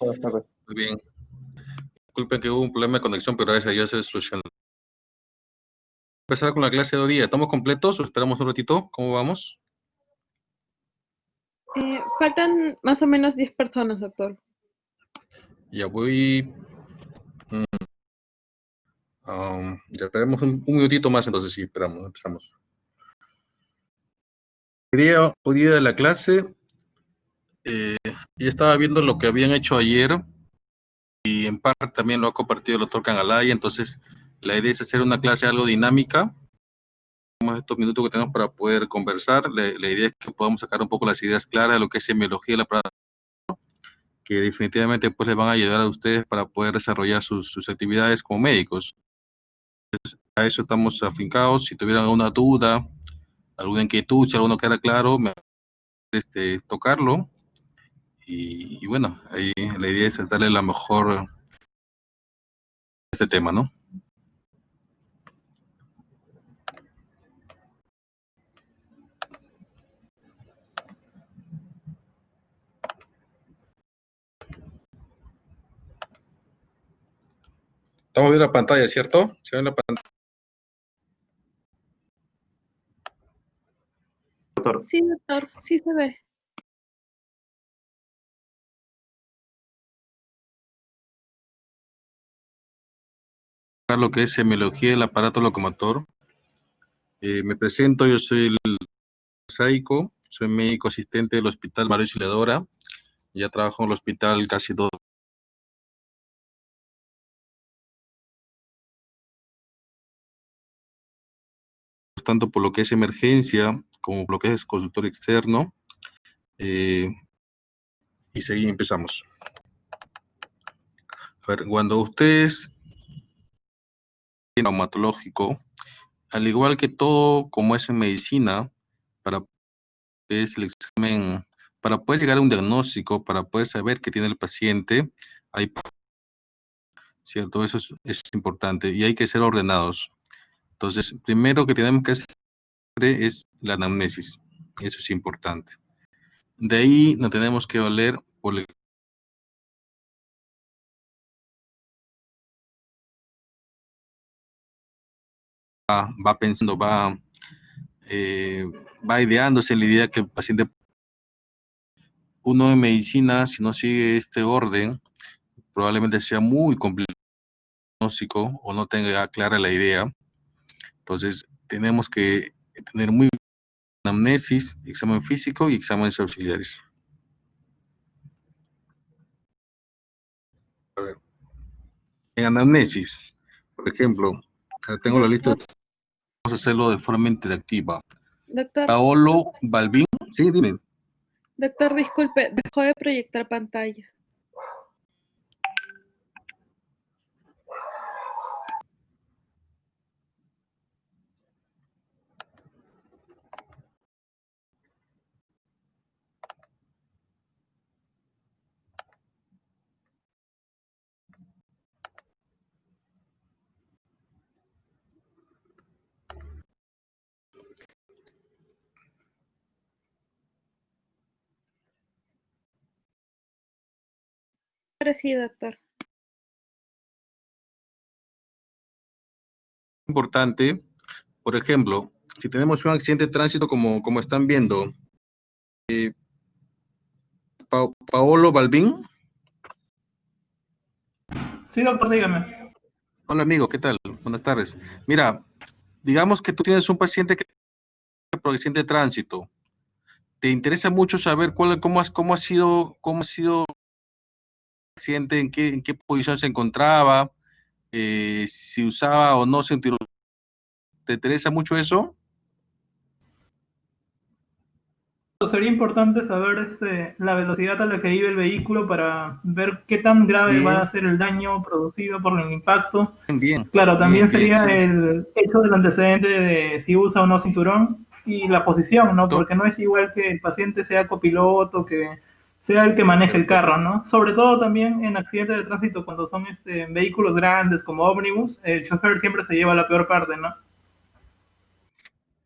Buenas tardes. Muy bien. Disculpen que hubo un problema de conexión, pero ese ya se solucionó. Empezar con la clase de hoy día. ¿Estamos completos o esperamos un ratito? ¿Cómo vamos? Faltan más o menos 10 personas, doctor. Ya voy. Ya esperemos un minutito más, entonces sí, esperamos, empezamos. Hoy día de la clase, ya estaba viendo lo que habían hecho ayer y en parte también lo ha compartido el doctor Cangalaya, entonces la idea es hacer una clase algo dinámica. Estos minutos que tenemos para poder conversar, la idea es que podamos sacar un poco las ideas claras de lo que es semiología de la práctica, que definitivamente pues les van a ayudar a ustedes para poder desarrollar sus actividades como médicos. Entonces, a eso estamos afincados. Si tuvieran alguna duda, alguna inquietud, si alguno queda claro, tocarlo. Y bueno, ahí la idea es darle la mejor a este tema, ¿no? Estamos viendo la pantalla, ¿cierto? ¿Se ve la pantalla? Doctor. Sí, doctor, sí se ve. Lo que es semiología del aparato locomotor. Me presento, yo soy el Saico, soy médico asistente del Hospital María Auxiliadora. Ya trabajo en el hospital casi 2 años. Tanto por lo que es emergencia como por lo que es consultorio externo. Y empezamos. A ver, cuando ustedes traumatológico, al igual que todo como es en medicina, para es el examen, para poder llegar a un diagnóstico, para poder saber qué tiene el paciente, hay, ¿cierto? Eso es importante y hay que ser ordenados. Entonces, primero que tenemos que hacer es la anamnesis, eso es importante. De ahí nos tenemos que valer por el va pensando, va ideándose la idea que el paciente, uno en medicina, si no sigue este orden, probablemente sea muy complicado o no tenga clara la idea. Entonces, tenemos que tener muy anamnesis, examen físico y exámenes auxiliares. A ver, en anamnesis, por ejemplo, tengo la lista, vamos a hacerlo de forma interactiva. Doctor. Paolo Balbín, sí, dime. Doctor, disculpe, dejó de proyectar pantalla. Ahora sí, doctor. Importante, por ejemplo, si tenemos un accidente de tránsito como están viendo, Paolo Balbín. Sí, doctor, dígame. Hola amigo, ¿qué tal? Buenas tardes. Mira, digamos que tú tienes un paciente que tiene por accidente de tránsito. ¿Te interesa mucho saber cómo ha sido el paciente, en qué posición se encontraba, si usaba o no cinturón? ¿Te interesa mucho eso? Sería importante saber la velocidad a la que iba el vehículo para ver qué tan grave va a ser el daño producido por el impacto. Bien. Claro, también sería sí. el hecho del antecedente de si usa o no cinturón y la posición, ¿no? Porque no es igual que el paciente sea copiloto, que sea el que maneje el carro, ¿no? Sobre todo también en accidentes de tránsito, cuando son vehículos grandes como ómnibus, el chofer siempre se lleva la peor parte, ¿no?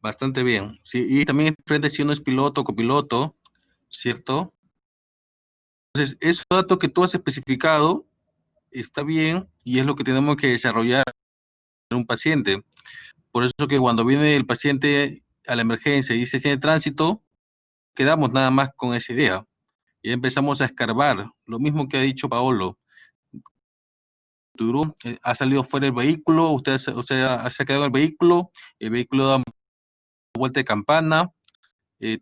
Bastante bien. Sí, y también frente si uno es piloto o copiloto, ¿cierto? Entonces, esos datos que tú has especificado está bien y es lo que tenemos que desarrollar en un paciente. Por eso que cuando viene el paciente a la emergencia y dice tiene tránsito, quedamos nada más con esa idea y empezamos a escarbar. Lo mismo que ha dicho Paolo. Ha salido fuera del vehículo, usted se ha quedado en el vehículo da vuelta de campana.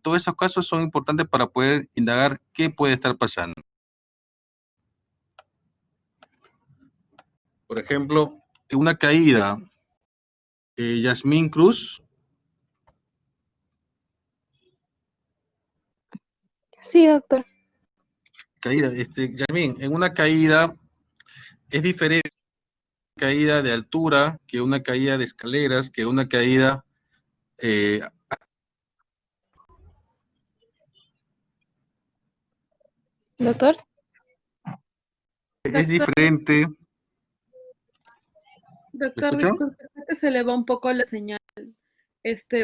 Todos esos casos son importantes para poder indagar qué puede estar pasando. Por ejemplo, en una caída, Yasmín Cruz, Sí, doctor. Yasmín, en una caída es diferente una caída de altura que una caída de escaleras, que una caída eh, Doctor. es Doctor, diferente. ¿Me doctor, escuchan? disculpe, creo que se le va un poco la señal.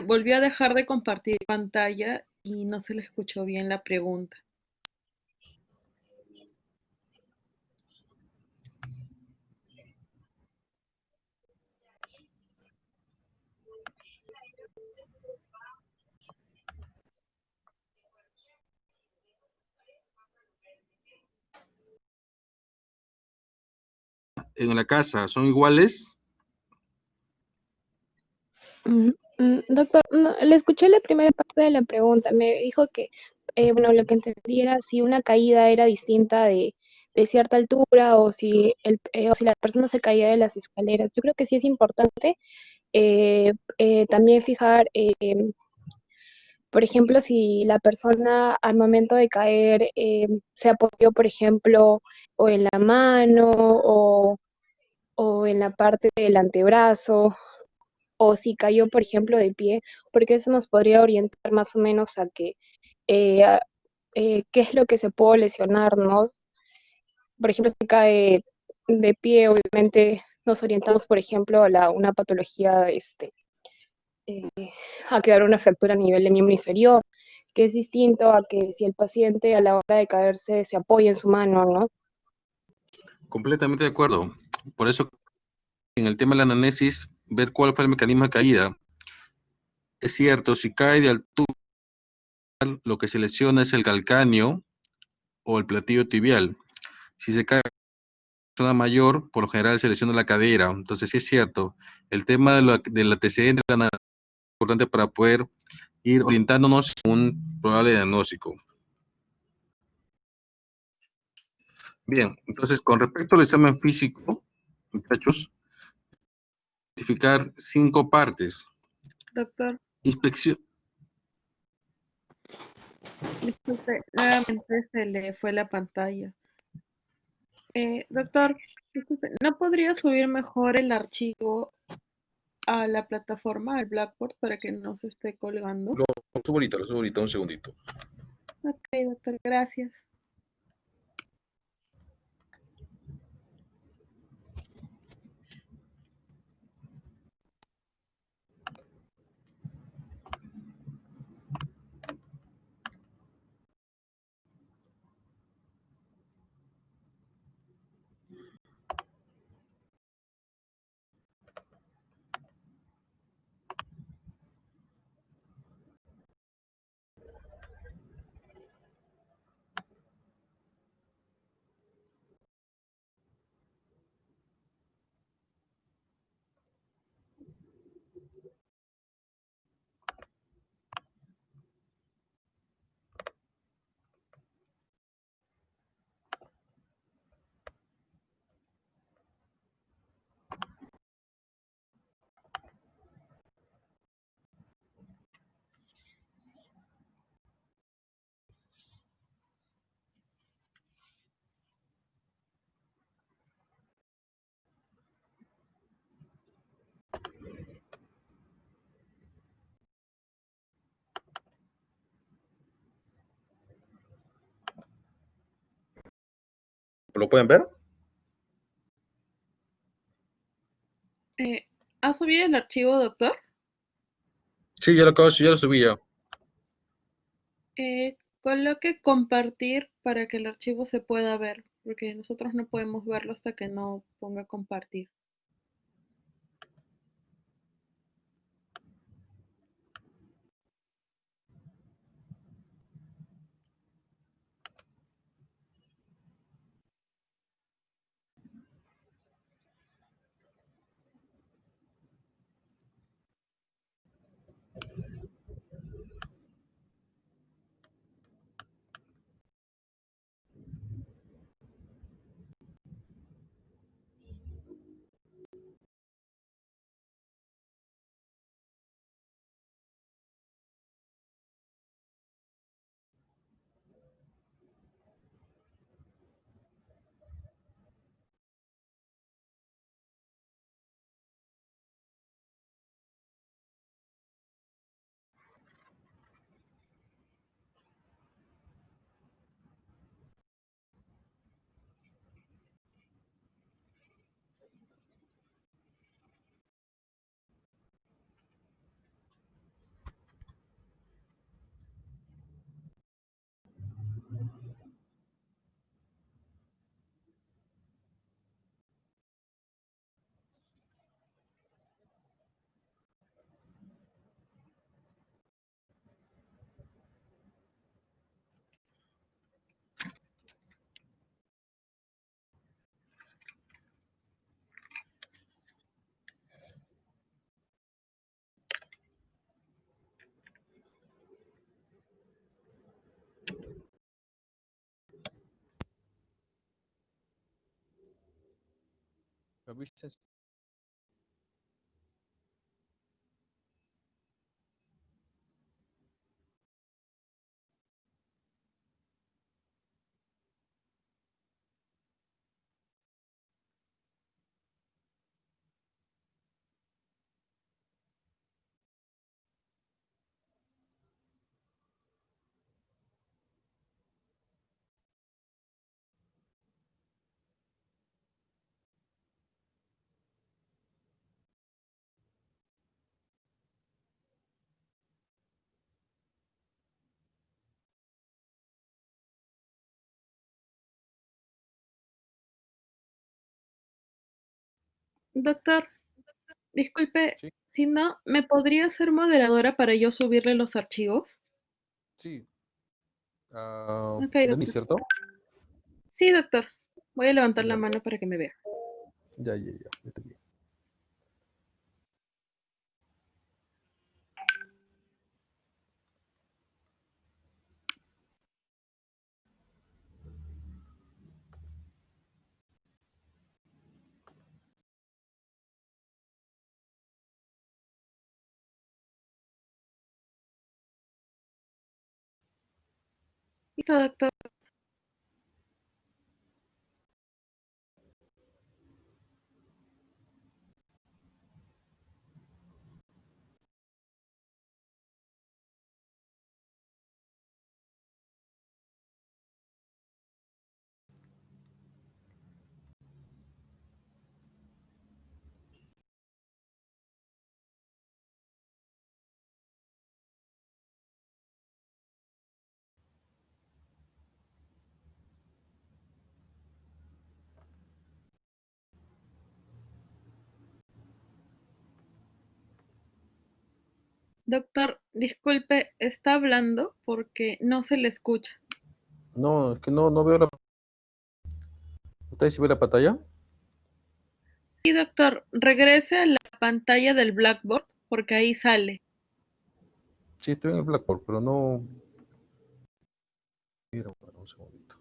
Volví a dejar de compartir pantalla y no se le escuchó bien la pregunta. En la casa, ¿son iguales? Doctor, no, le escuché la primera parte de la pregunta. Me dijo que, bueno, lo que entendí era si una caída era distinta de cierta altura o si la persona se caía de las escaleras. Yo creo que sí es importante también fijar, por ejemplo, si la persona al momento de caer se apoyó, por ejemplo, o en la mano o en la parte del antebrazo o si cayó, por ejemplo, de pie, porque eso nos podría orientar más o menos a que qué es lo que se puede lesionar, ¿no? Por ejemplo, si cae de pie, obviamente nos orientamos, por ejemplo, a una patología, eh, a quedar una fractura a nivel de miembro inferior, que es distinto a que si el paciente a la hora de caerse se apoya en su mano, ¿no? Completamente de acuerdo. Por eso, en el tema de la anamnesis, ver cuál fue el mecanismo de caída. Es cierto, si cae de altura, lo que se lesiona es el calcáneo o el platillo tibial. Si se cae de una zona mayor, por lo general se lesiona la cadera. Entonces, sí es cierto. El tema del antecedente es importante para poder ir orientándonos en un probable diagnóstico. Bien, entonces, con respecto al examen físico, muchachos, identificar 5 partes. Doctor, Inspección. disculpe, nuevamente se le fue la pantalla. Doctor, disculpe, ¿no podría subir mejor el archivo a la plataforma, al Blackboard, para que no se esté colgando? Lo subo ahorita, un segundito. Ok, doctor, gracias. ¿Lo pueden ver? ¿Ha subido el archivo, doctor? Sí, ya lo acabo, ya lo subí ya. Coloque compartir para que el archivo se pueda ver, porque nosotros no podemos verlo hasta que no ponga compartir. ¿Lo viste? Doctor, disculpe, Sí, si no, ¿me podría ser moderadora para yo subirle los archivos? sí. Ok, Denis, doctor. ¿cierto? Sí, doctor. Voy a levantar la Ya, mano para que me vea. ya, está bien. Listo, doctor. Doctor, disculpe, está hablando porque no se le escucha. No, es que no veo la... ¿Ustedes sí ven la pantalla? Sí, doctor, regrese a la pantalla del Blackboard porque ahí sale. Sí, estoy en el Blackboard, pero no... Mira, bueno, un segundito.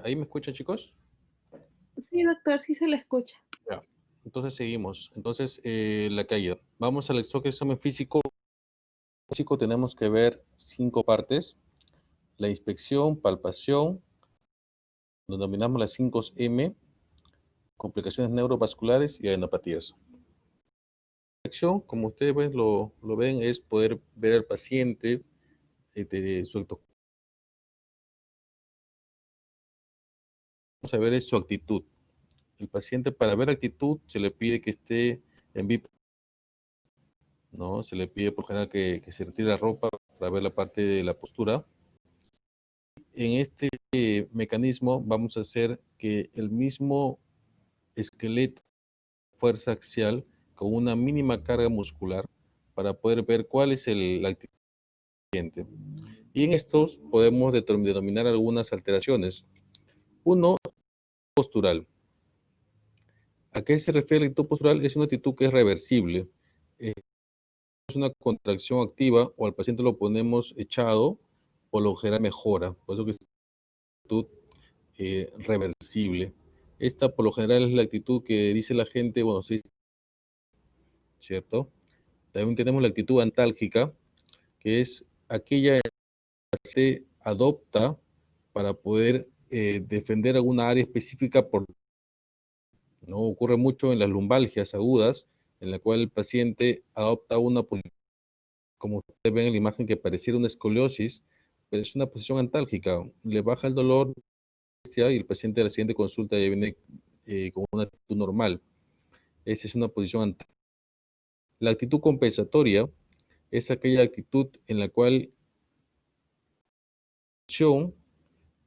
¿Ahí me escuchan, chicos? Sí, doctor, sí se le escucha. Ya. Entonces seguimos. Entonces, la caída. Vamos al examen físico. Físico tenemos que ver 5 partes. La inspección, palpación, lo denominamos las 5 M, complicaciones neurovasculares y adenopatías. La inspección, como ustedes lo ven, es poder ver al paciente de su actitud. Vamos a ver es su actitud. El paciente, para ver actitud, se le pide que esté en VIP, ¿no? Se le pide por general que se retire la ropa para ver la parte de la postura. En este mecanismo vamos a hacer que el mismo esqueleto, fuerza axial, con una mínima carga muscular, para poder ver cuál es la actitud del paciente. Y en estos podemos denominar algunas alteraciones. Uno, postural. ¿A qué se refiere la actitud postural? Es una actitud que es reversible. Es una contracción activa o al paciente lo ponemos echado, por lo general mejora. Por eso que es una actitud reversible. Esta por lo general es la actitud que dice la gente, bueno, sí, ¿cierto? También tenemos la actitud antálgica, que es aquella que se adopta para poder defender alguna área específica, ¿no? Ocurre mucho en las lumbalgias agudas, en la cual el paciente adopta una posición, como ustedes ven en la imagen, que pareciera una escoliosis, pero es una posición antálgica. Le baja el dolor y el paciente a la siguiente consulta ya viene con una actitud normal. Esa es una posición antálgica. La actitud compensatoria es aquella actitud en la cual,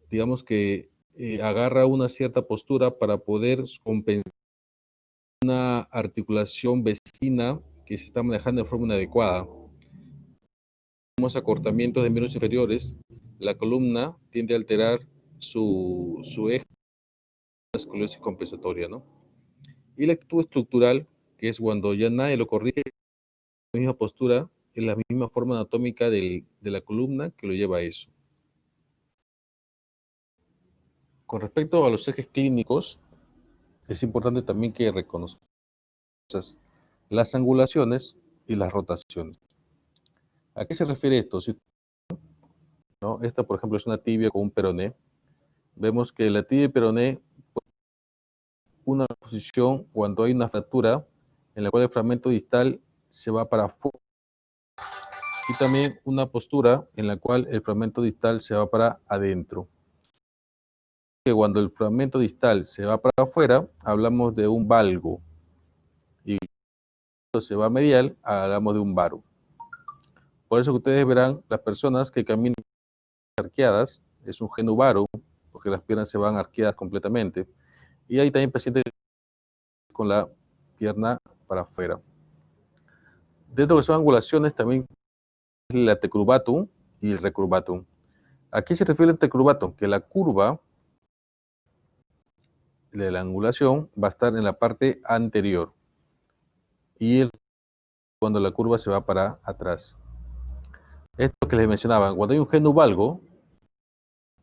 digamos que agarra una cierta postura para poder compensar una articulación vecina que se está manejando de forma inadecuada. Tenemos acortamientos de miembros inferiores, la columna tiende a alterar su eje, la escoliosis compensatoria, ¿no? Y la actitud estructural, que es cuando ya nadie lo corrige, la misma postura, en la misma forma anatómica de la columna que lo lleva a eso. Con respecto a los ejes clínicos, es importante también que reconozcamos las angulaciones y las rotaciones. ¿A qué se refiere esto? Si, ¿no? Esta, por ejemplo, es una tibia con un peroné. Vemos que la tibia y peroné, una posición cuando hay una fractura en la cual el fragmento distal se va para afuera, y también una postura en la cual el fragmento distal se va para adentro. Que cuando el fragmento distal se va para afuera, hablamos de un valgo, y cuando se va medial, hablamos de un varo. Por eso que ustedes verán las personas que caminan arqueadas, es un genuvaro, porque las piernas se van arqueadas completamente. Y hay también pacientes con la pierna para afuera. Dentro de son angulaciones también el antecurvatum y el recurvatum. ¿A qué se refiere el antecurvatum? Que la curva de la angulación va a estar en la parte anterior y cuando la curva se va para atrás. Esto que les mencionaba, cuando hay un genuvalgo,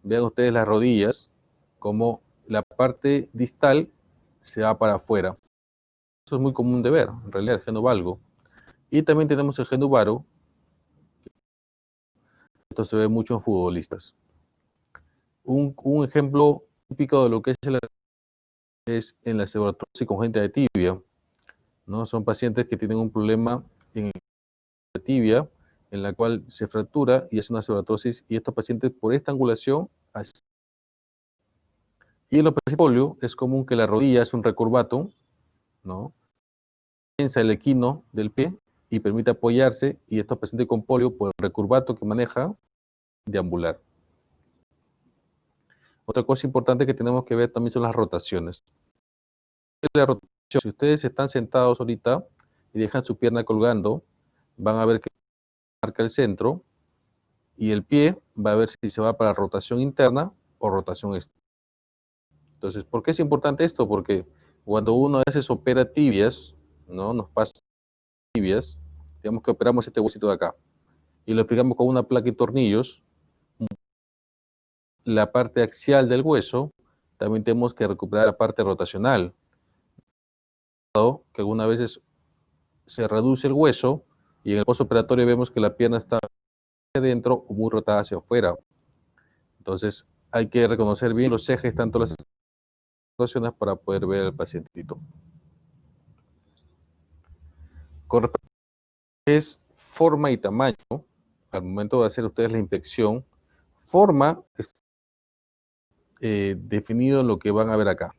vean ustedes las rodillas, como la parte distal se va para afuera. Eso es muy común de ver, en realidad, el genuvalgo. Y también tenemos el genuvaro. Esto se ve mucho en futbolistas. Un ejemplo típico de lo que es en la osteoporosis congénita de tibia, ¿no? Son pacientes que tienen un problema en la tibia, en la cual se fractura y hace una osteoporosis, y estos pacientes por esta angulación. Y en los pacientes con polio es común que la rodilla es un recurvatum, ¿no? Piensa el equino del pie y permite apoyarse, y estos pacientes con polio, por el recurvato que maneja, deambular. Otra cosa importante que tenemos que ver también son las rotaciones. La rotación, si ustedes están sentados ahorita y dejan su pierna colgando, van a ver que marca el centro, y el pie va a ver si se va para rotación interna o rotación externa. Entonces, ¿por qué es importante esto? Porque cuando uno a veces opera tibias, ¿no? Nos pasa tibias, digamos que operamos este huesito de acá, y lo aplicamos con una placa y tornillos, la parte axial del hueso, también tenemos que recuperar la parte rotacional, que algunas veces se reduce el hueso y en el postoperatorio vemos que la pierna está hacia adentro o muy rotada hacia afuera. Entonces hay que reconocer bien los ejes, tanto las situaciones para poder ver al pacientito. Con respecto a lo que es forma y tamaño, al momento de hacer ustedes la inspección, forma es definido lo que van a ver acá,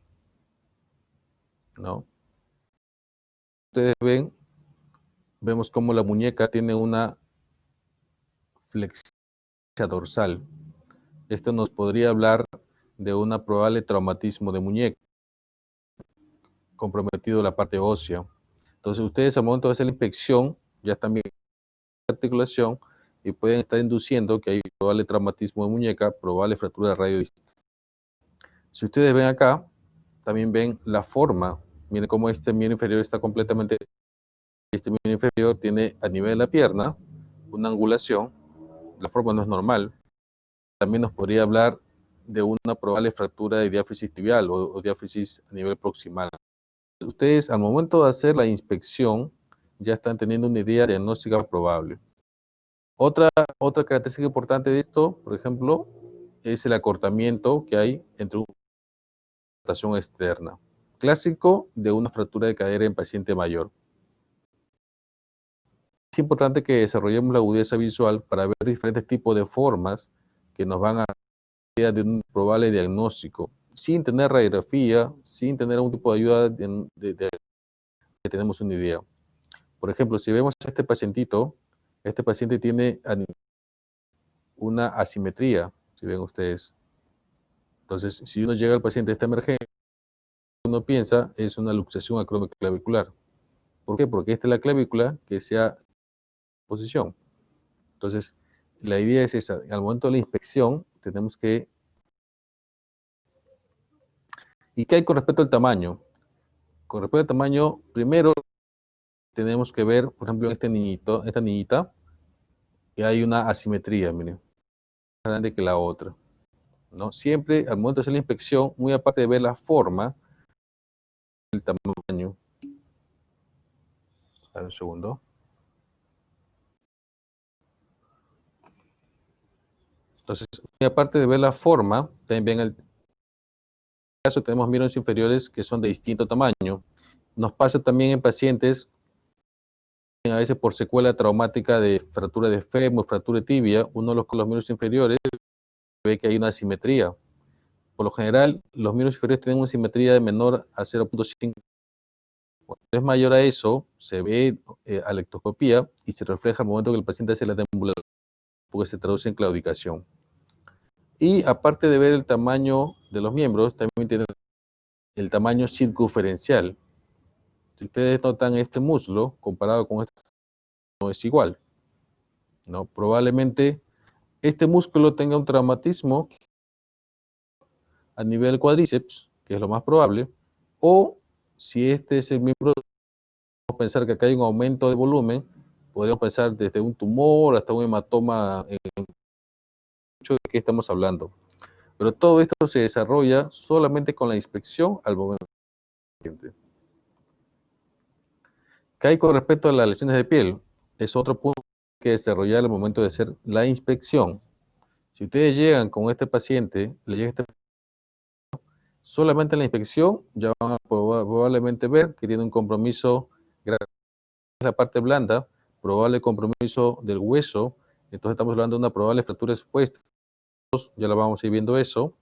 ¿no? Ustedes vemos cómo la muñeca tiene una flexión dorsal. Esto nos podría hablar de un probable traumatismo de muñeca, comprometido la parte ósea. Entonces ustedes al momento de hacer la inspección ya están viendo la articulación y pueden estar induciendo que hay probable traumatismo de muñeca, probable fractura de radio distal. Si ustedes ven acá, también ven la forma. Miren cómo este miembro inferior está completamente... Este miembro inferior tiene a nivel de la pierna una angulación. La forma no es normal. También nos podría hablar de una probable fractura de diáfisis tibial o diáfisis a nivel proximal. Ustedes al momento de hacer la inspección ya están teniendo una idea diagnóstica probable. Otra característica importante de esto, por ejemplo, es el acortamiento que hay entre una rotación externa, clásico de una fractura de cadera en paciente mayor. Es importante que desarrollemos la agudeza visual para ver diferentes tipos de formas que nos van a dar idea de un probable diagnóstico, sin tener radiografía, sin tener algún tipo de ayuda que tenemos una idea. Por ejemplo, si vemos a este pacientito, este paciente tiene una asimetría, si ven ustedes. Entonces, si uno llega al paciente de esta emergencia, uno piensa es una luxación acromioclavicular. ¿Por qué? Porque esta es la clavícula que sea posición. Entonces, la idea es esa. Al momento de la inspección, tenemos que... ¿Y qué hay con respecto al tamaño? Con respecto al tamaño, primero tenemos que ver, por ejemplo, en este niñito, esta niñita, que hay una asimetría, miren, más grande que la otra, ¿no? Siempre, al momento de hacer la inspección, muy aparte de ver la forma, el tamaño. A ver, un segundo. Entonces, muy aparte de ver la forma, también ven el caso tenemos miembros inferiores que son de distinto tamaño. Nos pasa también en pacientes, a veces por secuela traumática de fractura de fémur, fractura de tibia, uno de los miembros inferiores ve que hay una asimetría. Por lo general, los miembros inferiores tienen una simetría de menor a 0.5. Cuando es mayor a eso, se ve a la ectoscopía y se refleja al momento que el paciente hace la deambulación, porque se traduce en claudicación. Y aparte de ver el tamaño de los miembros, también tienen el tamaño circunferencial. Si ustedes notan este muslo comparado con este, no es igual, ¿no? Probablemente este músculo tenga un traumatismo a nivel cuádriceps, que es lo más probable, o si este es el miembro, podemos pensar que acá hay un aumento de volumen, podríamos pensar desde un tumor hasta un hematoma, mucho de qué estamos hablando. Pero todo esto se desarrolla solamente con la inspección al momento. ¿Qué hay con respecto a las lesiones de piel? Es otro punto que desarrollar al momento de hacer la inspección. Si ustedes llegan con este paciente, le llega solamente en la inspección, ya van a probablemente ver que tiene un compromiso, la parte blanda, probable compromiso del hueso, entonces estamos hablando de una probable fractura expuesta, ya lo vamos a ir viendo eso,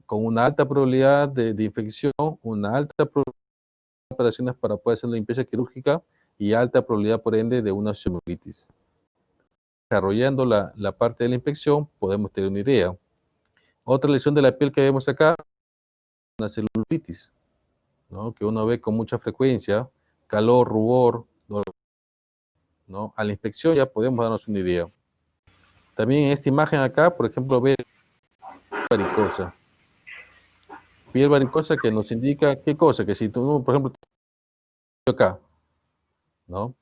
con una alta probabilidad de infección, una alta probabilidad de operaciones para poder hacer la limpieza quirúrgica y alta probabilidad por ende de una osteomielitis. Desarrollando la parte de la inspección podemos tener una idea. Otra lesión de la piel que vemos acá, una celulitis, ¿no? Que uno ve con mucha frecuencia, calor, rubor, dolor, ¿no? A la inspección ya podemos darnos una idea. También en esta imagen acá, por ejemplo, ve varicosa. Piel varicosa que nos indica qué cosa, que si tú, por ejemplo, acá, ¿no?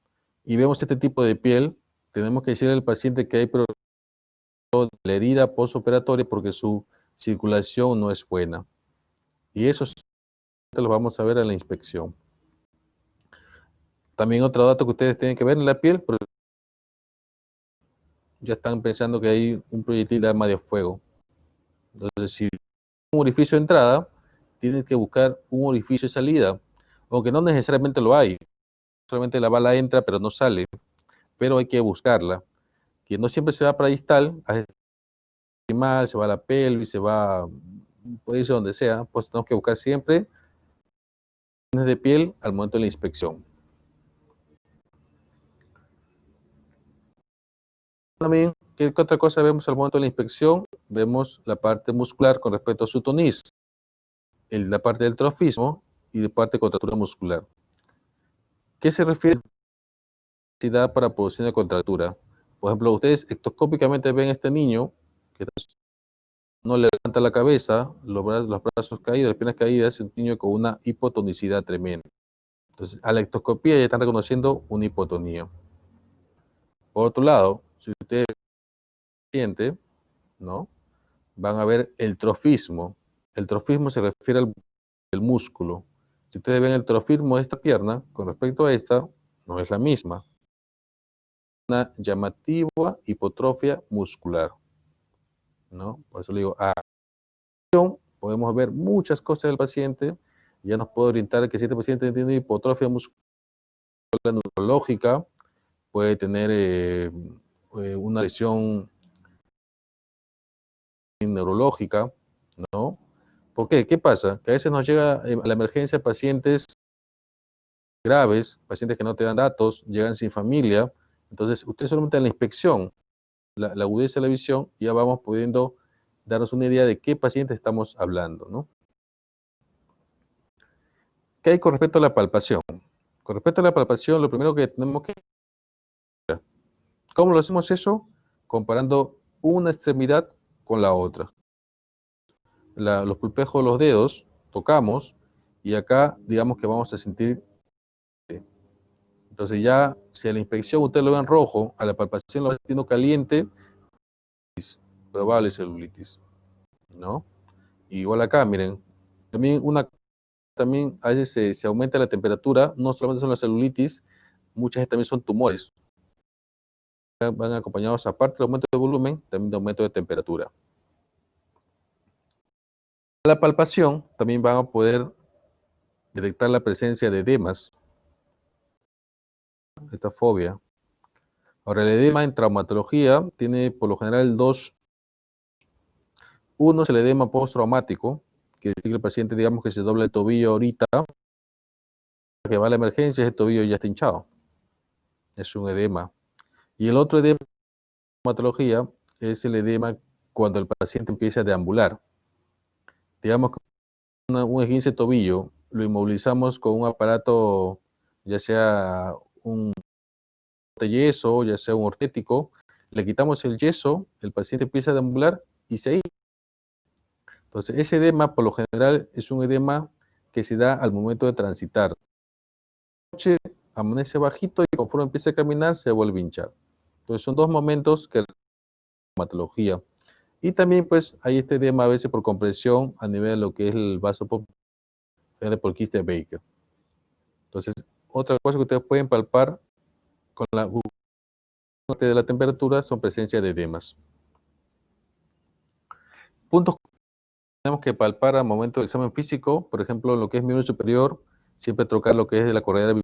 Y vemos este tipo de piel, tenemos que decirle al paciente que hay la herida postoperatoria porque su circulación no es buena. Y eso lo vamos a ver en la inspección. También otro dato que ustedes tienen que ver en la piel, porque ya están pensando que hay un proyectil de arma de fuego. Entonces, si un orificio de entrada, tienes que buscar un orificio de salida, aunque no necesariamente lo hay. Solamente la bala entra, pero no sale. Pero hay que buscarla. Que no siempre se va para distal, se va a la pelvis, se va, puede irse donde sea, pues tenemos que buscar siempre de piel al momento de la inspección. También, ¿qué otra cosa vemos al momento de la inspección? Vemos la parte muscular con respecto a su toniz, la parte del trofismo y la parte de contractura muscular. ¿Qué se refiere a la capacidad para producir una contractura? Por ejemplo, ustedes ectoscópicamente ven a este niño que no le levanta la cabeza, los brazos caídos, las piernas caídas, es un niño con una hipotonicidad tremenda. Entonces, a la ectoscopía ya están reconociendo una hipotonía. Por otro lado, si ustedes sienten, ¿no? Van a ver el trofismo. El trofismo se refiere al músculo. Si ustedes ven el trofismo de esta pierna, con respecto a esta, no es la misma. Una llamativa hipotrofia muscular, ¿no? Por eso le digo, podemos ver muchas cosas del paciente, ya nos puede orientar que si este paciente tiene hipotrofia muscular neurológica, puede tener una lesión neurológica, ¿no? ¿Por qué? ¿Qué pasa? Que a veces nos llega a la emergencia pacientes graves, pacientes que no te dan datos, llegan sin familia, entonces usted solamente en la inspección, la agudeza de la visión, ya vamos pudiendo darnos una idea de qué paciente estamos hablando, ¿no? ¿Qué hay con respecto a la palpación? Con respecto a la palpación, lo primero que tenemos que... ¿Cómo lo hacemos eso? Comparando una extremidad con la otra. Los pulpejos de los dedos, tocamos, y acá digamos que vamos a sentir. Entonces ya, si a la inspección usted lo ve en rojo, a la palpación lo va sintiendo caliente, es probable celulitis, ¿no? Y igual acá, miren, también a veces se aumenta la temperatura, no solamente son las celulitis, muchas también son tumores. Van acompañados, aparte del aumento de volumen, también de aumento de temperatura. A la palpación también van a poder detectar la presencia de edemas, esta fobia. Ahora, el edema en traumatología tiene por lo general dos. Uno es el edema postraumático, que el paciente, digamos que se dobla el tobillo ahorita, que va a la emergencia, ese tobillo ya está hinchado. Es un edema. Y el otro edema en traumatología es el edema cuando el paciente empieza a deambular. Digamos que un esguince de tobillo, lo inmovilizamos con un aparato, ya sea un de yeso, ya sea un ortético, le quitamos el yeso, el paciente empieza a deambular y se aísla. Entonces, ese edema, por lo general, es un edema que se da al momento de transitar. Noche amanece bajito y conforme empieza a caminar, se vuelve a hinchar. Entonces, son dos momentos que la traumatología. Y también, pues, hay este edema a veces por compresión a nivel de lo que es el vaso por quiste de Baker. Entonces, otra cosa que ustedes pueden palpar con la de la temperatura son presencia de edemas. Puntos que tenemos que palpar al momento del examen físico, por ejemplo, lo que es miembro superior, siempre trocar lo que es de la correa,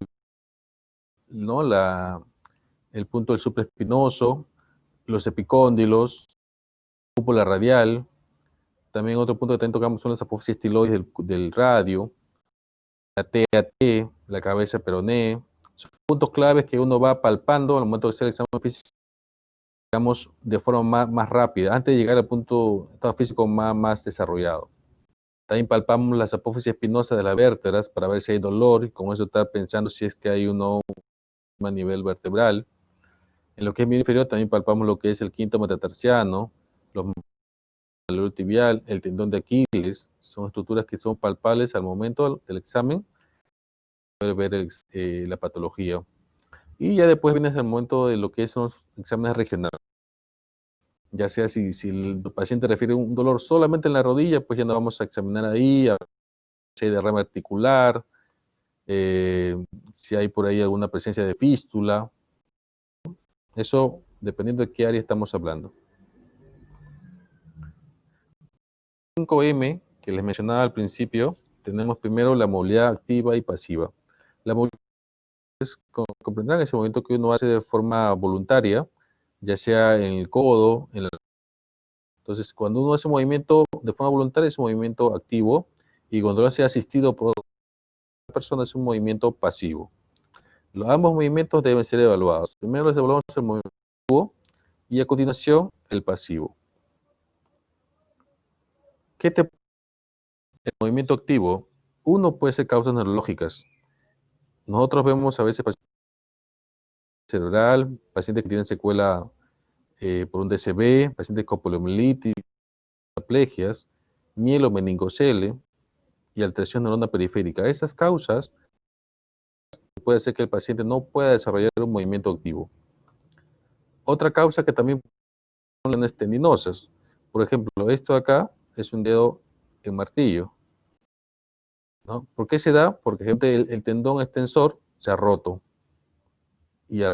¿no? El punto del supraespinoso, los epicóndilos, cúpula radial. También otro punto que también tocamos son las apófisis estiloides del radio, la TAT, la cabeza peroné. Son puntos claves que uno va palpando al momento de hacer el examen físico, digamos, de forma más rápida, antes de llegar al punto estado físico más desarrollado. También palpamos las apófisis espinosas de las vértebras para ver si hay dolor y con eso estar pensando si es que hay uno a nivel vertebral. En lo que es miembro inferior también palpamos lo que es el quinto metatarsiano, el tibial, el tendón de Aquiles. Son estructuras que son palpables al momento del examen, para ver la patología. Y ya después viene el momento de lo que son los exámenes regionales. Ya sea si el paciente refiere un dolor solamente en la rodilla, pues ya no vamos a examinar ahí, a ver si hay derrame articular, eh, si hay por ahí alguna presencia de fístula. Eso dependiendo de qué área estamos hablando. 5M, que les mencionaba al principio, tenemos primero la movilidad activa y pasiva. La movilidad comprenderán ese movimiento que uno hace de forma voluntaria, ya sea en el codo, entonces cuando uno hace un movimiento de forma voluntaria es un movimiento activo y cuando lo hace asistido por otra persona es un movimiento pasivo. Ambos movimientos deben ser evaluados. Primero les evaluamos el movimiento activo y a continuación el pasivo. El movimiento activo? Uno puede ser causas neurológicas. Nosotros vemos a veces pacientes cerebral, pacientes que tienen secuela por un DCB, pacientes con poliomielitis, hemiplegias, mielomeningocele y alteración neurona periférica. Esas causas puede hacer que el paciente no pueda desarrollar un movimiento activo. Otra causa que también son las tendinosas. Por ejemplo, esto acá es un dedo en martillo, ¿no? ¿Por qué se da? Porque el tendón extensor se ha roto y al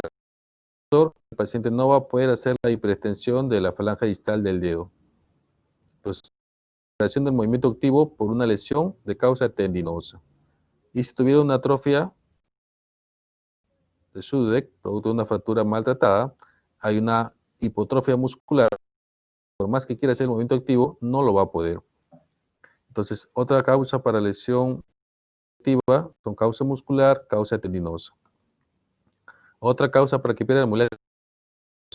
el paciente no va a poder hacer la hiperextensión de la falange distal del dedo. Entonces, alteración del movimiento activo por una lesión de causa tendinosa. Y si tuviera una atrofia de Sudeck, producto de una fractura maltratada, hay una hipotrofia muscular. Por más que quiera hacer el movimiento activo, no lo va a poder. Entonces, otra causa para lesión activa son causa muscular, causa tendinosa. Otra causa para que pierda la movilidad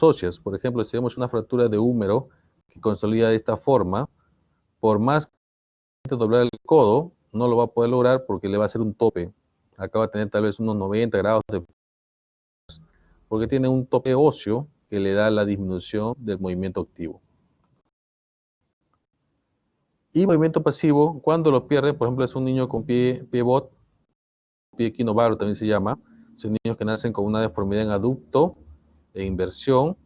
óseas, por ejemplo, si tenemos una fractura de húmero que consolida de esta forma, por más que doblar el codo, no lo va a poder lograr porque le va a hacer un tope. Acá va a tener tal vez unos 90 grados porque tiene un tope óseo que le da la disminución del movimiento activo. Y movimiento pasivo, cuando lo pierde, por ejemplo, es un niño con pie bot, pie equinovaro también se llama, son niños que nacen con una deformidad en aducto, e inversión,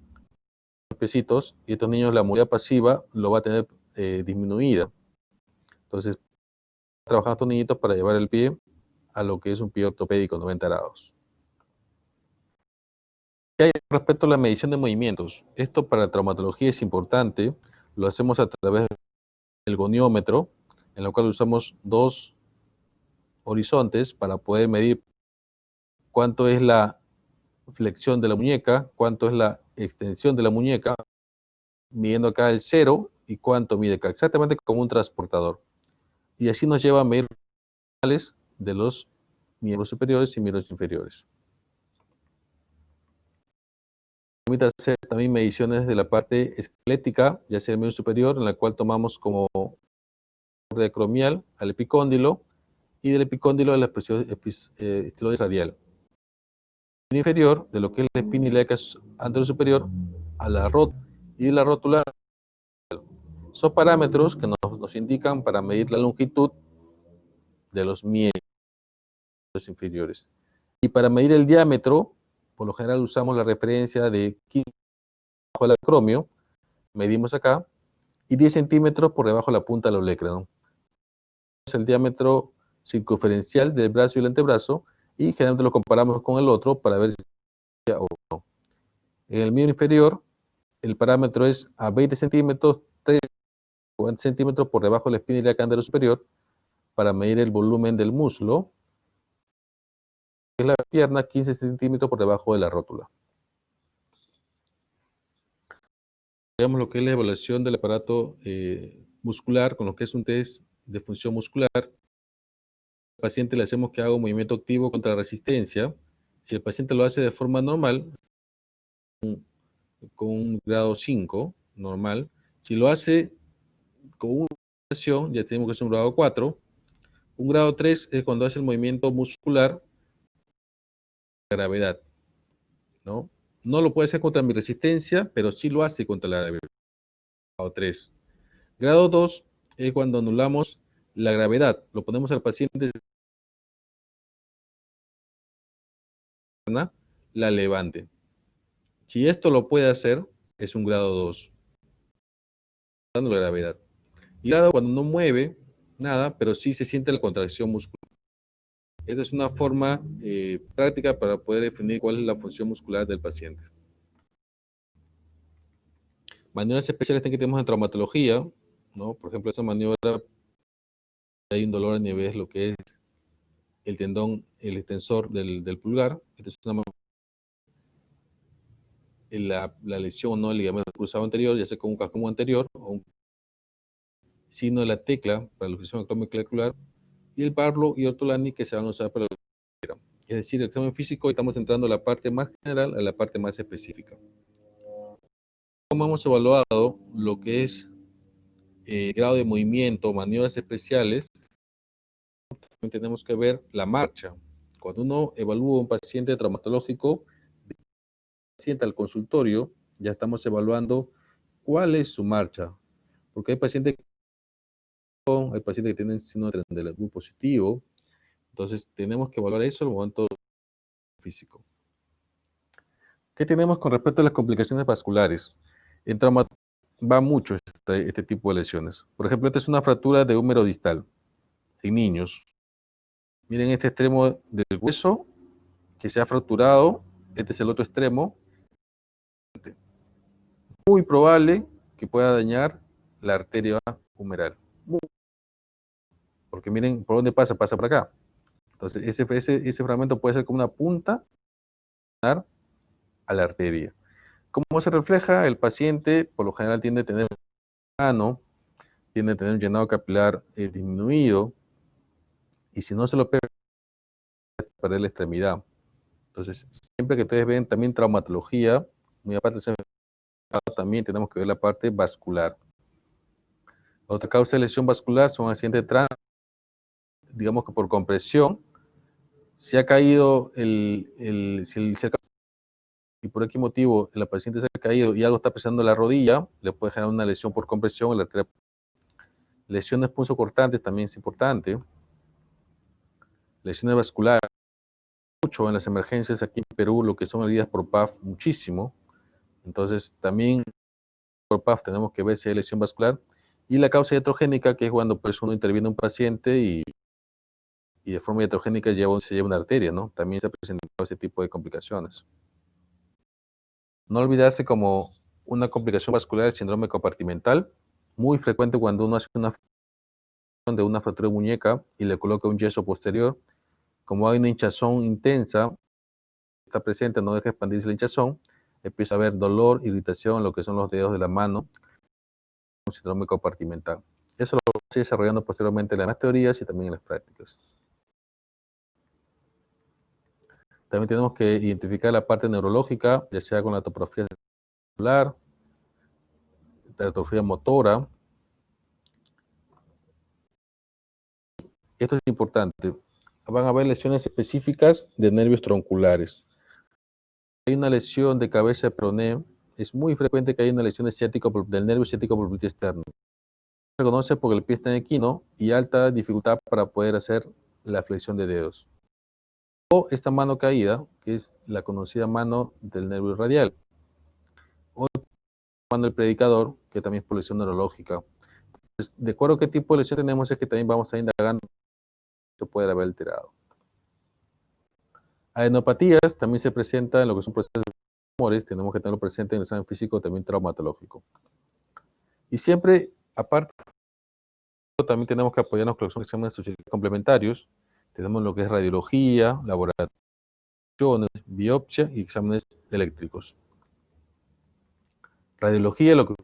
piecitos, y estos niños la movilidad pasiva lo va a tener disminuida. Entonces, trabajando estos niñitos para llevar el pie a lo que es un pie ortopédico 90 grados. ¿Qué hay respecto a la medición de movimientos? Esto para la traumatología es importante, lo hacemos a través del goniómetro, en lo cual usamos dos horizontes para poder medir cuánto es la flexión de la muñeca, cuánto es la extensión de la muñeca, midiendo acá el cero y cuánto mide acá, exactamente como un transportador. Y así nos lleva a medir de los miembros superiores y miembros inferiores. Permite hacer también mediciones de la parte esquelética, ya sea el miembro superior, en la cual tomamos como de acromial al epicóndilo y del epicóndilo a la estiloide radial. El inferior, de lo que es la espina ilíaca anterior superior, a la rótula y de la rótula. Son parámetros que nos indican para medir la longitud de los miembros inferiores. Y para medir el diámetro, por lo general usamos la referencia de 15 bajo el acromio, medimos acá, y 10 centímetros por debajo de la punta del olecranon. Es el diámetro circunferencial del brazo y el antebrazo, y generalmente lo comparamos con el otro para ver si es o no. En el miembro inferior, el parámetro es a 20 centímetros, 40 centímetros por debajo de la espina ilíaca anterior superior, para medir el volumen del muslo, que es la pierna, 15 centímetros por debajo de la rótula. Veamos lo que es la evaluación del aparato muscular, con lo que es un test de función muscular. Al paciente le hacemos que haga un movimiento activo contra la resistencia. Si el paciente lo hace de forma normal, con un grado 5, normal. Si lo hace con una acción, ya tenemos que es un grado 4. Un grado 3 es cuando hace el movimiento muscular de gravedad, ¿no? No lo puede hacer contra mi resistencia, pero sí lo hace contra la gravedad. Grado 3. Grado 2 es cuando anulamos la gravedad. Lo ponemos al paciente, la levante. Si esto lo puede hacer, es un grado 2. dando la gravedad. Y el hígado cuando no mueve nada, pero sí se siente la contracción muscular. Esta es una forma práctica para poder definir cuál es la función muscular del paciente. Maniobras especiales que tenemos en traumatología, ¿no? Por ejemplo, esta maniobra hay un dolor a nivel de lo que es el tendón, el extensor del pulgar. Esta es una la lesión, ¿no? El ligamento cruzado anterior, ya sea con un cascomo anterior o un signo de la tecla para la fusión acromioclavicular y el Barlow y Ortolani que se van a usar para la. Es decir, el examen físico estamos entrando a la parte más general a la parte más específica. Como hemos evaluado lo que es grado de movimiento, maniobras especiales, también tenemos que ver la marcha. Cuando uno evalúa un paciente traumatológico, paciente al consultorio, ya estamos evaluando cuál es su marcha. Porque hay pacientes que tienen signo del grupo positivo, entonces tenemos que evaluar eso en el momento físico. ¿Qué tenemos con respecto a las complicaciones vasculares? En trauma va mucho este tipo de lesiones. Por ejemplo, esta es una fractura de húmero distal en niños. Miren este extremo del hueso que se ha fracturado, este es el otro extremo. Muy probable que pueda dañar la arteria humeral. Porque miren, ¿por dónde pasa? Pasa por acá. Entonces, ese fragmento puede ser como una punta a la arteria. ¿Cómo se refleja? El paciente, por lo general, tiende a tener mano, tiende a tener un llenado capilar disminuido, y si no se lo pierde, perder la extremidad. Entonces, siempre que ustedes ven también traumatología, muy aparte de también tenemos que ver la parte vascular. Otra causa de lesión vascular son accidentes de tránsito, digamos que por compresión, si ha caído y por qué motivo el paciente se ha caído y algo está presionando la rodilla, le puede generar una lesión por compresión en la arteria. Lesiones punzocortantes también es importante. Lesiones vasculares, mucho en las emergencias aquí en Perú, lo que son heridas por PAF, muchísimo. Entonces, también por PAF tenemos que ver si hay lesión vascular. Y la causa iatrogénica, que es cuando pues, uno interviene en un paciente y de forma iatrogénica se lleva una arteria, ¿no? También se ha presentado ese tipo de complicaciones. No olvidarse como una complicación vascular el síndrome compartimental, muy frecuente cuando uno hace una de una fractura de muñeca y le coloca un yeso posterior. Como hay una hinchazón intensa, está presente, no deja expandirse la hinchazón, empieza a haber dolor, irritación en lo que son los dedos de la mano, un síndrome compartimental. Eso lo estoy desarrollando posteriormente en las teorías y también en las prácticas. También tenemos que identificar la parte neurológica, ya sea con la topografía celular, la topografía motora. Esto es importante. Van a haber lesiones específicas de nervios tronculares. Hay una lesión de cabeza de peroné, es muy frecuente que haya una lesión del nervio ciático popliteo externo. Se reconoce porque el pie está en equino y alta dificultad para poder hacer la flexión de dedos. O esta mano caída, que es la conocida mano del nervio radial. O mano del predicador, que también es por lesión neurológica. Entonces, de acuerdo a qué tipo de lesión tenemos, es que también vamos a ir indagando se puede haber alterado. Adenopatías también se presentan en lo que son procesos de tumores, tenemos que tenerlo presente en el examen físico, también traumatológico. Y siempre, aparte, también tenemos que apoyarnos con los exámenes complementarios. Tenemos lo que es radiología, laboratorios, biopsia y exámenes eléctricos. Radiología, lo que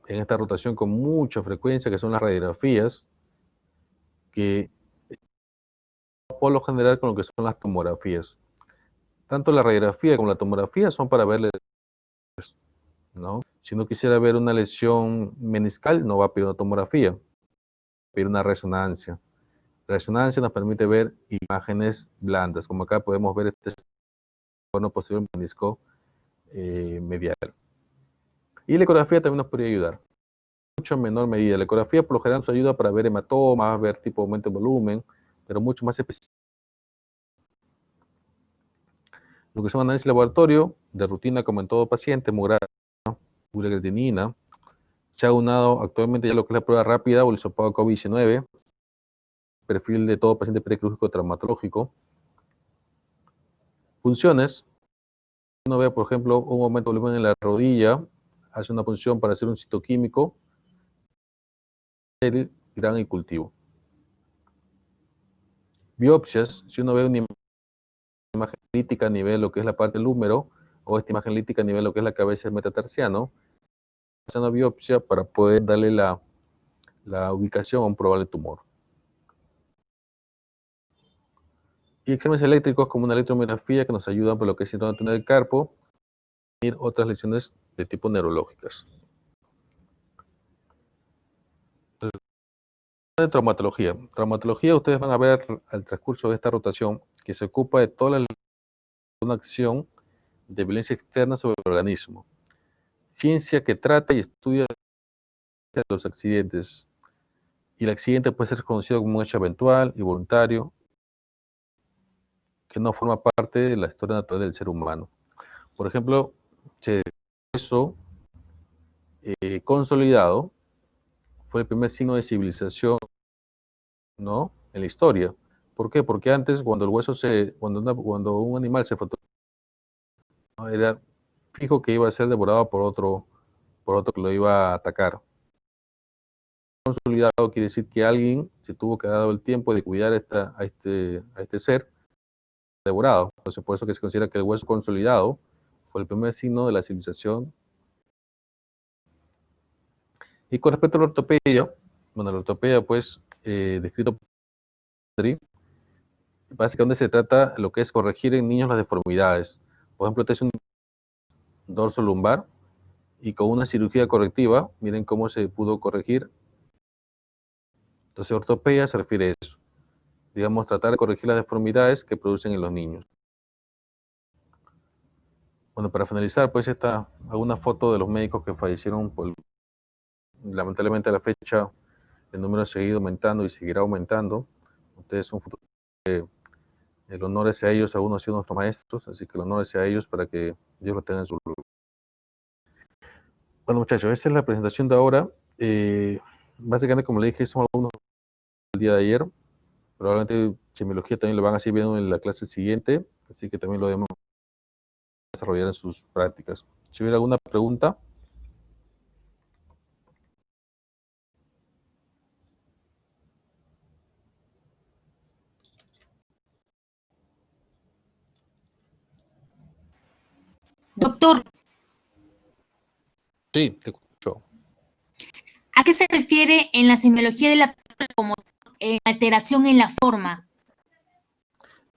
en esta rotación con mucha frecuencia, que son las radiografías, que por lo general con lo que son las tomografías. Tanto la radiografía como la tomografía son para verle, ¿no? Si uno quisiera ver una lesión meniscal, no va a pedir una tomografía, va a pedir una resonancia. La resonancia nos permite ver imágenes blandas, como acá podemos ver este cono posterior menisco medial. Y la ecografía también nos podría ayudar, mucho en menor medida. La ecografía por lo general nos ayuda para ver hematomas, ver tipo de aumento de volumen, pero mucho más específico. Lo que son análisis de laboratorio, de rutina como en todo paciente, hemograma, creatinina, Se ha unado actualmente ya lo que es la prueba rápida o el hisopado COVID-19, perfil de todo paciente prequirúrgico traumatológico. Funciones. Uno ve, por ejemplo, un aumento de volumen en la rodilla, hace una punción para hacer un citoquímico, el gran y cultivo. Biopsias, si uno ve una imagen lítica a nivel de lo que es la parte del húmero, o esta imagen lítica a nivel de lo que es la cabeza del metatarsiano, hace una biopsia para poder darle la ubicación a un probable tumor. Y exámenes eléctricos como una electromiografía que nos ayudan por lo que es síntoma del carpo y otras lesiones de tipo neurológicas. De traumatología. Traumatología, ustedes van a ver al transcurso de esta rotación que se ocupa de toda una acción de violencia externa sobre el organismo. Ciencia que trata y estudia los accidentes. Y el accidente puede ser reconocido como un hecho eventual y voluntario que no forma parte de la historia natural del ser humano. Por ejemplo, eso consolidado fue el primer signo de civilización, ¿no? En la historia. ¿Por qué? Porque antes, cuando el hueso cuando un animal se frotó, ¿no? Era fijo que iba a ser devorado por otro que lo iba a atacar. Consolidado quiere decir que alguien se tuvo que haber dado el tiempo de cuidar a este ser devorado. Entonces, por eso que se considera que el hueso consolidado fue el primer signo de la civilización. Y con respecto a la ortopedia, bueno, la ortopedia, pues, descrito por Madrid, básicamente se trata lo que es corregir en niños las deformidades. Por ejemplo, este es un dorso lumbar y con una cirugía correctiva, miren cómo se pudo corregir. Entonces, ortopedia se refiere a eso. Digamos, tratar de corregir las deformidades que producen en los niños. Bueno, para finalizar, pues alguna foto de los médicos que fallecieron lamentablemente a la fecha el número ha seguido aumentando y seguirá aumentando. Ustedes son futuros. El honor es a ellos, algunos han sido nuestros maestros, así que el honor es a ellos para que Dios lo tenga en su lugar. Bueno, muchachos, esa es la presentación de ahora. Básicamente, como le dije, son algunos del día de ayer. Probablemente semiología también lo van a seguir viendo en la clase siguiente, así que también lo debemos desarrollar en sus prácticas. Si hubiera alguna pregunta. Doctor, Sí, te escucho. ¿a qué se refiere en la semiología de la como alteración en la forma?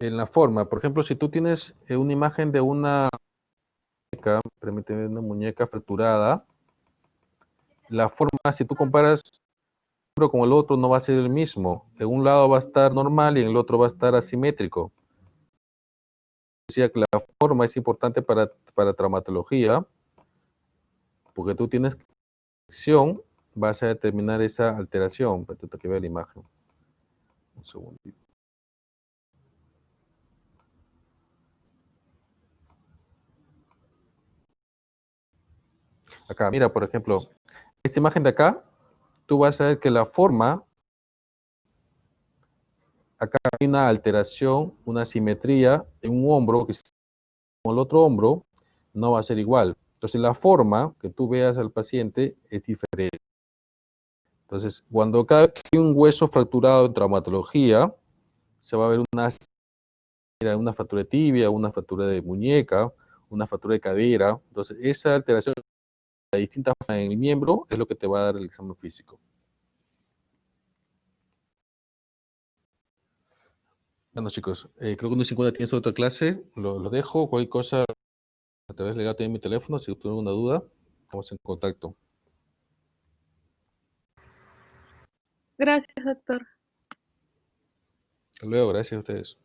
En la forma, por ejemplo, si tú tienes una imagen de una muñeca, permíteme, una muñeca fracturada, la forma, si tú comparas uno con el otro, no va a ser el mismo. En un lado va a estar normal y en el otro va a estar asimétrico. Decía que la forma es importante para traumatología, porque tú tienes acción, vas a determinar esa alteración. Tengo que ver la imagen. Un segundito. Acá, mira, por ejemplo, esta imagen de acá, tú vas a ver que la forma, acá hay una alteración, una simetría en un hombro, que con el otro hombro no va a ser igual. Entonces, la forma que tú veas al paciente es diferente. Entonces, cuando cada vez que hay un hueso fracturado en traumatología, se va a ver una fractura de tibia, una fractura de muñeca, una fractura de cadera. Entonces, esa alteración de distintas formas en el miembro es lo que te va a dar el examen físico. Bueno, chicos, creo que en 50 tienes otra clase. Lo dejo. Cualquier cosa, a través de mi teléfono. Si tienen alguna duda, estamos en contacto. Gracias, doctor. Hasta luego. Gracias a ustedes.